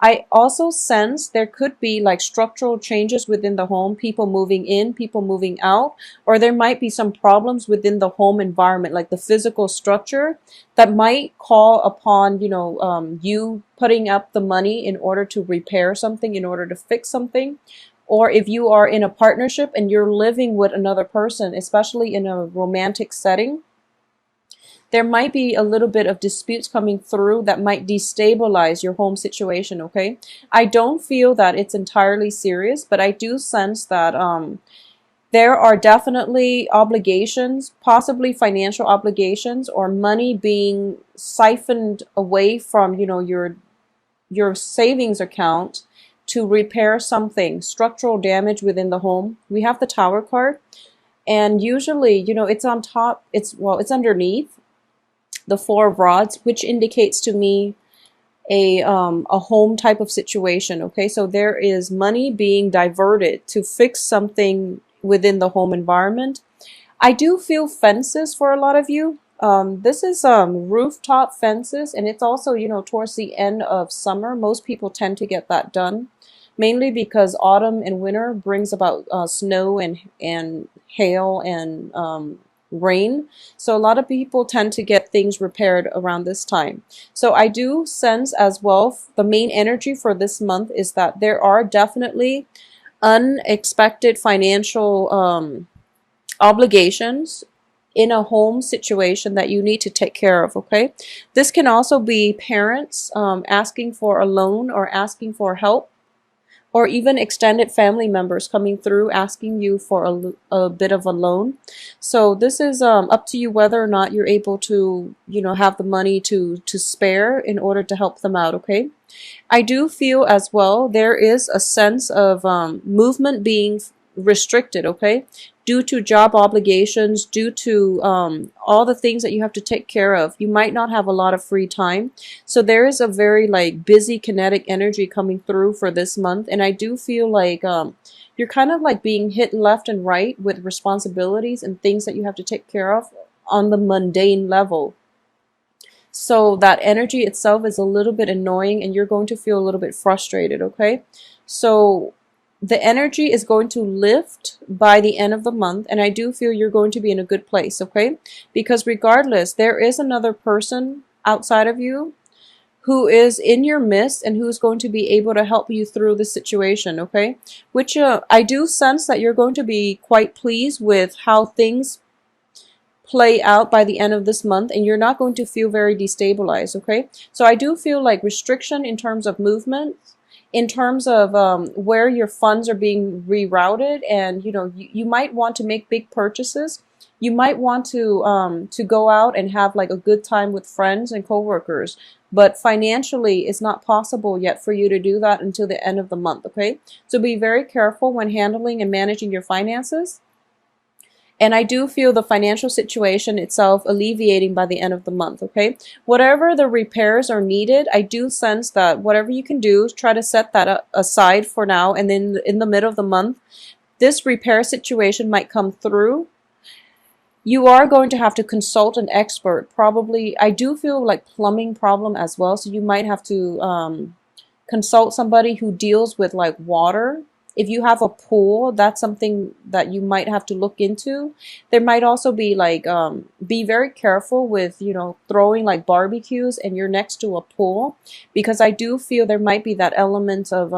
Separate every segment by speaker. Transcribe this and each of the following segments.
Speaker 1: I also sense there could be like structural changes within the home, people moving in, people moving out, or there might be some problems within the home environment, like the physical structure, that might call upon, you putting up the money in order to repair something, in order to fix something. Or if you are in a partnership and you're living with another person, especially in a romantic setting, there might be a little bit of disputes coming through that might destabilize your home situation, okay? I don't feel that it's entirely serious, but I do sense that there are definitely obligations, possibly financial obligations or money being siphoned away from, your savings account to repair something, structural damage within the home. We have the Tower card, and usually, it's on top, it's underneath the Four of Rods, which indicates to me a home type of situation. Okay, so there is money being diverted to fix something within the home environment. I do feel fences for a lot of you. This is rooftop fences, and it's also, towards the end of summer. Most people tend to get that done, mainly because autumn and winter brings about snow and hail and rain. So a lot of people tend to get things repaired around this time. So I do sense as well, the main energy for this month is that there are definitely unexpected financial obligations in a home situation that you need to take care of, okay? This can also be parents asking for a loan or asking for help, or even extended family members coming through asking you for a bit of a loan. So this is up to you whether or not you're able to, have the money to spare in order to help them out, okay? I do feel as well there is a sense of movement being restricted, okay? Due to job obligations, due to all the things that you have to take care of. You might not have a lot of free time. So there is a very like busy kinetic energy coming through for this month. And I do feel like you're kind of like being hit left and right with responsibilities and things that you have to take care of on the mundane level. So that energy itself is a little bit annoying and you're going to feel a little bit frustrated, okay? So the energy is going to lift by the end of the month, and I do feel you're going to be in a good place, okay? Because regardless, there is another person outside of you who is in your midst and who's going to be able to help you through the situation, okay? Which I do sense that you're going to be quite pleased with how things play out by the end of this month, and you're not going to feel very destabilized, okay? So I do feel like restriction in terms of movement, in terms of where your funds are being rerouted, and you might want to make big purchases. You might want to go out and have like a good time with friends and coworkers, but financially it's not possible yet for you to do that until the end of the month, okay? So be very careful when handling and managing your finances. And I do feel the financial situation itself alleviating by the end of the month, okay? Whatever the repairs are needed, I do sense that whatever you can do, try to set that aside for now. And then in the middle of the month, this repair situation might come through. You are going to have to consult an expert. Probably, I do feel like plumbing problem as well. So you might have to consult somebody who deals with like water. If you have a pool, that's something that you might have to look into. There might also be like, be very careful with, throwing like barbecues and you're next to a pool, because I do feel there might be that element of,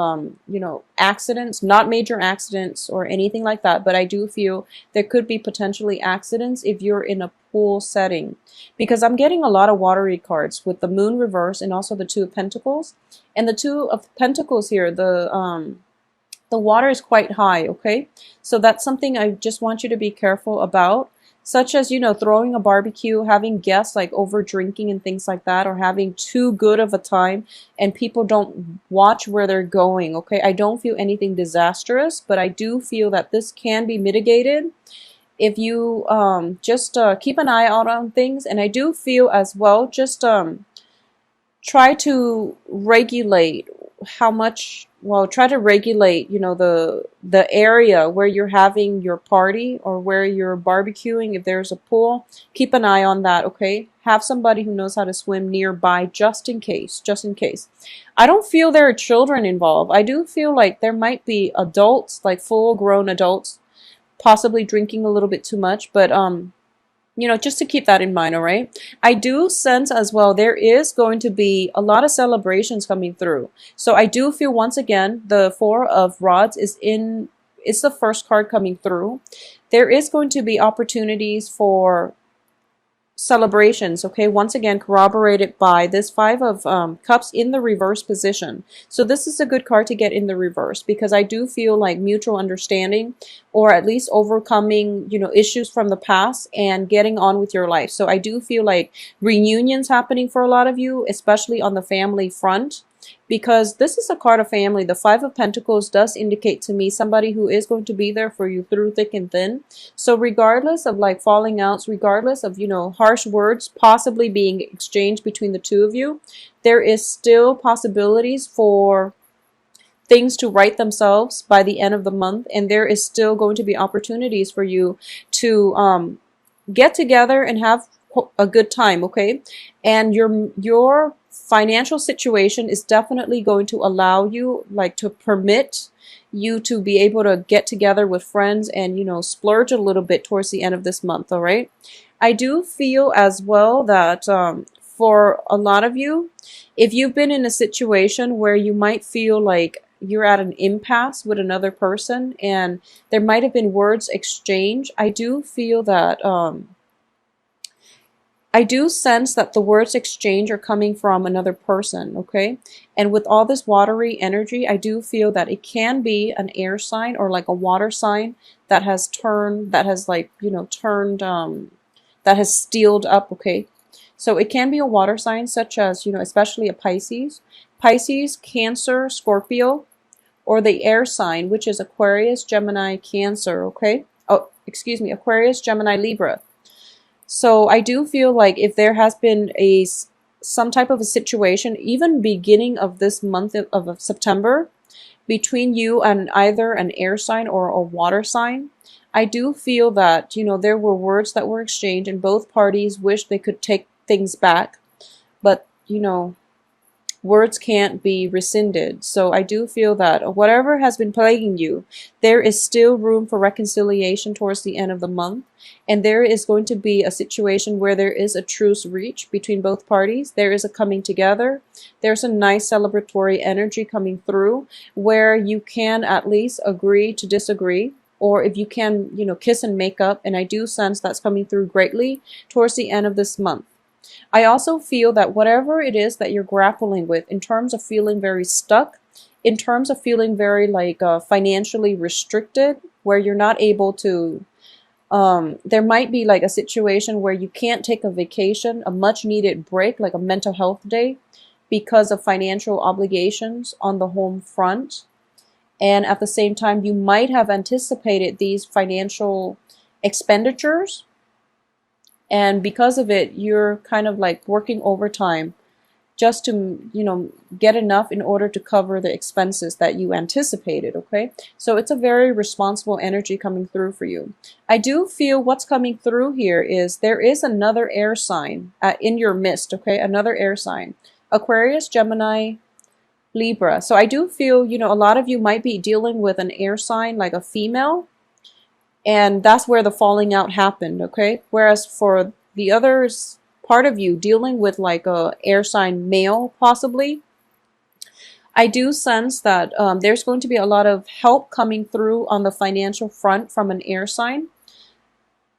Speaker 1: accidents, not major accidents or anything like that, but I do feel there could be potentially accidents if you're in a pool setting, because I'm getting a lot of watery cards with the moon reverse and also the Two of Pentacles. And the Two of Pentacles here, the water is quite high, okay? So that's something I just want you to be careful about, such as, throwing a barbecue, having guests like over drinking and things like that, or having too good of a time and people don't watch where they're going, okay? I don't feel anything disastrous, but I do feel that this can be mitigated if you just keep an eye out on things. And I do feel as well, just try to regulate how much, try to regulate, the area where you're having your party or where you're barbecuing. If there's a pool, keep an eye on that, okay? Have somebody who knows how to swim nearby just in case, just in case. I don't feel there are children involved. I do feel like there might be adults, like full grown adults, possibly drinking a little bit too much, but just to keep that in mind, all right? I do sense as well there is going to be a lot of celebrations coming through. So I do feel once again the Four of Rods it's the first card coming through. There is going to be opportunities for celebrations, okay, once again corroborated by this Five of Cups in the reverse position. So this is a good card to get in the reverse, because I do feel like mutual understanding, or at least overcoming issues from the past and getting on with your life. So I do feel like reunions happening for a lot of you, especially on the family front, because this is a card of family. The Five of Pentacles does indicate to me somebody who is going to be there for you through thick and thin. So regardless of like falling outs, regardless of harsh words possibly being exchanged between the two of you, there is still possibilities for things to right themselves by the end of the month, and there is still going to be opportunities for you to get together and have a good time, okay? And your financial situation is definitely going to allow you, like, to permit you to be able to get together with friends and splurge a little bit towards the end of this month, all right? I do feel as well that for a lot of you, if you've been in a situation where you might feel like you're at an impasse with another person and there might have been words exchanged, I do feel that I do sense that the words exchange are coming from another person, okay? And with all this watery energy, I do feel that it can be an air sign or like a water sign that has turned, that has that has steeled up, okay? So it can be a water sign such as, especially a Pisces, Cancer, Scorpio, or the air sign, which is Aquarius, Gemini, Cancer, okay? Oh, excuse me, Aquarius, Gemini, Libra. So I do feel like if there has been some type of a situation, even beginning of this month of September, between you and either an air sign or a water sign, I do feel that, there were words that were exchanged and both parties wished they could take things back, but, words can't be rescinded. So I do feel that whatever has been plaguing you, there is still room for reconciliation towards the end of the month. And there is going to be a situation where there is a truce reached between both parties. There is a coming together. There's a nice celebratory energy coming through where you can at least agree to disagree. Or if you can, kiss and make up. And I do sense that's coming through greatly towards the end of this month. I also feel that whatever it is that you're grappling with in terms of feeling very stuck, in terms of feeling very financially restricted, where you're not able to, there might be like a situation where you can't take a vacation, a much needed break, like a mental health day, because of financial obligations on the home front. And at the same time, you might have anticipated these financial expenditures. And because of it, you're kind of like working overtime just to, get enough in order to cover the expenses that you anticipated, okay? So it's a very responsible energy coming through for you. I do feel what's coming through here is there is another air sign in your midst, okay? Another air sign. Aquarius, Gemini, Libra. So I do feel, a lot of you might be dealing with an air sign, like a female, and that's where the falling out happened, okay? Whereas for the others, part of you dealing with like a air sign male, possibly, I do sense that there's going to be a lot of help coming through on the financial front from an air sign.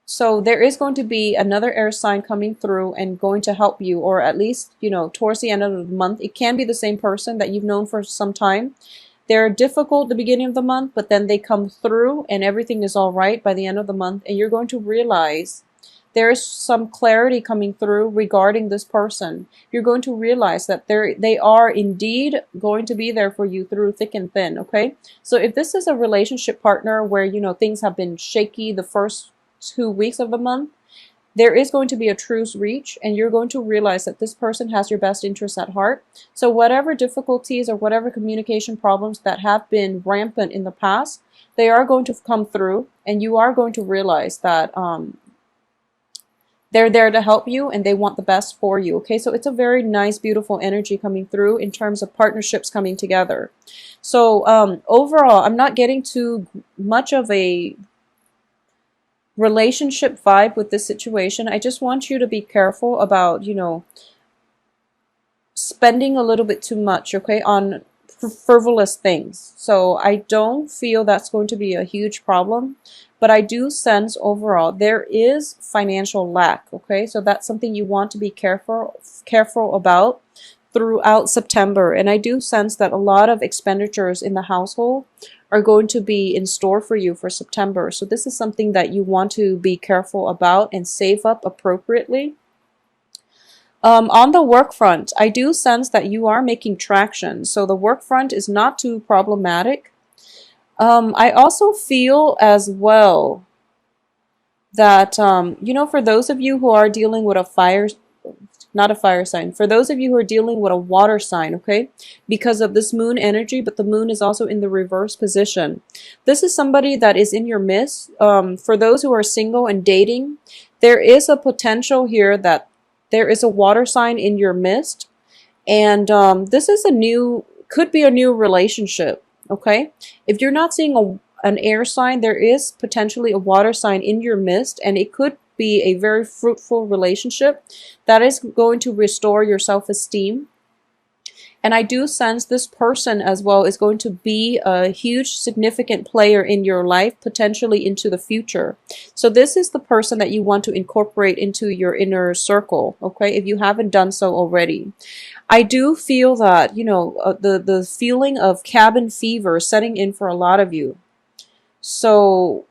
Speaker 1: So there is going to be another air sign coming through and going to help you, or at least, towards the end of the month. It can be the same person that you've known for some time. They're difficult at the beginning of the month, but then they come through and everything is all right by the end of the month. And you're going to realize there is some clarity coming through regarding this person. You're going to realize that they are indeed going to be there for you through thick and thin, okay? So if this is a relationship partner where, things have been shaky the first 2 weeks of the month, there is going to be a truce reach, and you're going to realize that this person has your best interests at heart. So whatever difficulties or whatever communication problems that have been rampant in the past, they are going to come through, and you are going to realize that They're there to help you and they want the best for you. Okay, so it's a very nice, beautiful energy coming through in terms of partnerships coming together. So overall, I'm not getting too much of a relationship vibe with this situation. I just want you to be careful about, spending a little bit too much, okay, on frivolous things. So I don't feel that's going to be a huge problem, but I do sense overall there is financial lack, okay? So that's something you want to be careful about throughout September. And I do sense that a lot of expenditures in the household are going to be in store for you for September. So this is something that you want to be careful about and save up appropriately. On the work front, I do sense that you are making traction. So the work front is not too problematic. I also feel as well that, for those of you who are dealing with a fire, not a fire sign, for those of you who are dealing with a water sign, okay, because of this moon energy, but the moon is also in the reverse position. This is somebody that is in your midst. For those who are single and dating, there is a potential here that there is a water sign in your midst, and this is could be a new relationship, okay? If you're not seeing an air sign, there is potentially a water sign in your midst, and it could be a very fruitful relationship that is going to restore your self-esteem. And I do sense this person as well is going to be a huge significant player in your life, potentially into the future. So this is the person that you want to incorporate into your inner circle, okay, if you haven't done so already. I do feel that, the feeling of cabin fever setting in for a lot of you. So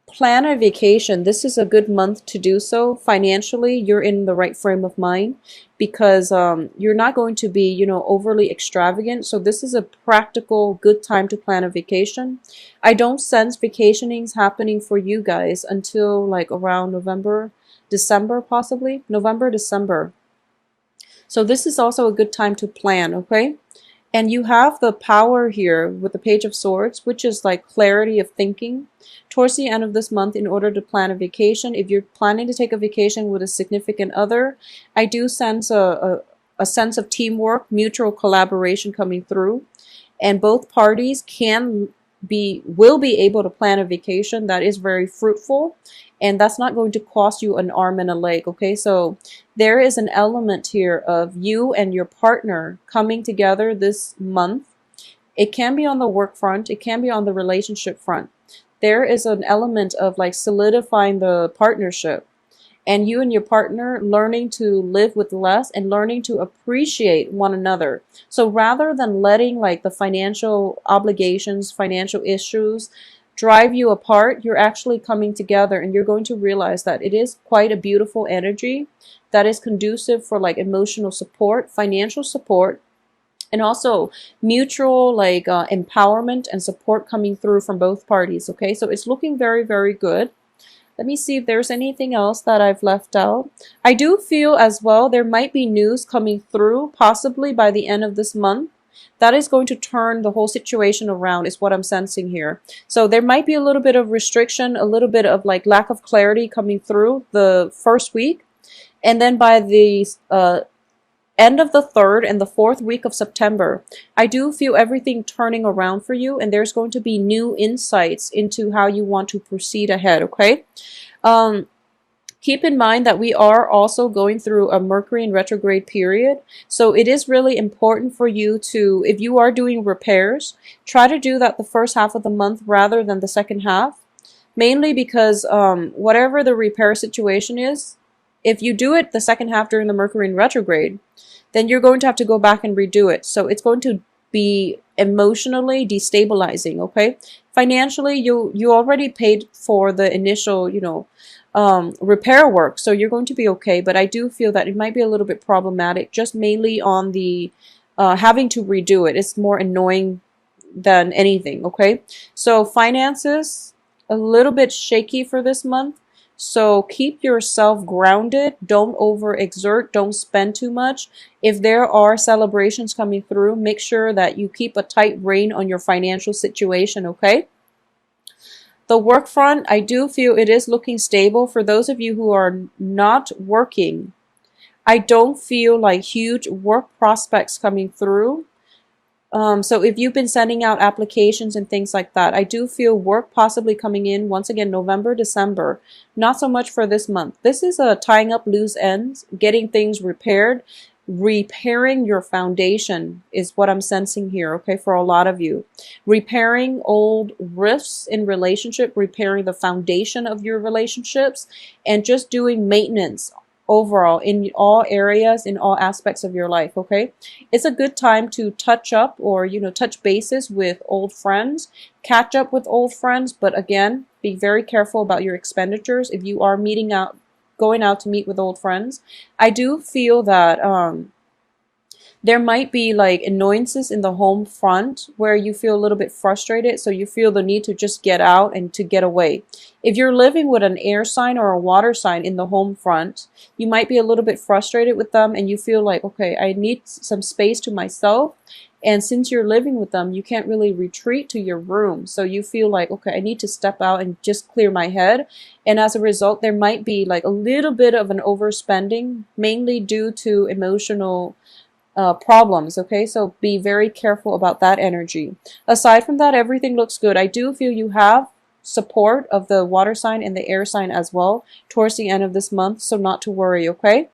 Speaker 1: plan a vacation. This is a good month to do so. Financially, you're in the right frame of mind because you're not going to be, overly extravagant. So this is a practical, good time to plan a vacation. I don't sense vacationings happening for you guys until like around November, December, possibly. November, December. So this is also a good time to plan, okay? And you have the power here with the Page of Swords, which is like clarity of thinking towards the end of this month in order to plan a vacation. If you're planning to take a vacation with a significant other, I do sense a sense of teamwork, mutual collaboration coming through. And both parties will be able to plan a vacation that is very fruitful, and that's not going to cost you an arm and a leg, okay? So there is an element here of you and your partner coming together this month. It can be on the work front, it can be on the relationship front. There is an element of like solidifying the partnership, and you and your partner learning to live with less and learning to appreciate one another. So rather than letting like the financial obligations, financial issues drive you apart, you're actually coming together, and you're going to realize that it is quite a beautiful energy that is conducive for like emotional support, financial support, and also mutual like empowerment and support coming through from both parties, okay? So it's looking very, very good. Let me see if there's anything else that I've left out. I do feel as well there might be news coming through, possibly by the end of this month, that is going to turn the whole situation around, is what I'm sensing here. So there might be a little bit of restriction, a little bit of like lack of clarity coming through the first week. And then by the end of the third and the fourth week of September, I do feel everything turning around for you, and there's going to be new insights into how you want to proceed ahead, okay? Keep in mind that we are also going through a Mercury in retrograde period, so it is really important for you to, if you are doing repairs, try to do that the first half of the month rather than the second half, mainly because whatever the repair situation is, if you do it the second half during the Mercury in retrograde, then you're going to have to go back and redo it. So it's going to be emotionally destabilizing, okay? Financially, you already paid for the initial, repair work, so you're going to be okay. But I do feel that it might be a little bit problematic, just mainly on the having to redo it. It's more annoying than anything, okay? So finances, a little bit shaky for this month. So keep yourself grounded. Don't overexert. Don't spend too much. If there are celebrations coming through, make sure that you keep a tight rein on your financial situation, okay? The work front, I do feel it is looking stable. For those of you who are not working, I don't feel like huge work prospects coming through. So if you've been sending out applications and things like that, I do feel work possibly coming in once again November, December. Not so much for this month. This is a tying up loose ends, getting things repaired. Repairing your foundation is what I'm sensing here, okay, for a lot of you. Repairing old rifts in relationship, repairing the foundation of your relationships, and just doing maintenance overall in all areas, in all aspects of your life, okay? It's a good time to touch up or, touch bases with old friends, catch up with old friends, but again, be very careful about your expenditures if you are going out to meet with old friends. I do feel that there might be like annoyances in the home front where you feel a little bit frustrated, so you feel the need to just get out and to get away. If you're living with an air sign or a water sign in the home front, you might be a little bit frustrated with them and you feel like, okay, I need some space to myself. And since you're living with them, you can't really retreat to your room. So you feel like, okay, I need to step out and just clear my head. And as a result, there might be like a little bit of an overspending, mainly due to emotional problems, okay? So be very careful about that energy. Aside from that, everything looks good. I do feel you have support of the water sign and the air sign as well towards the end of this month, so not to worry, okay?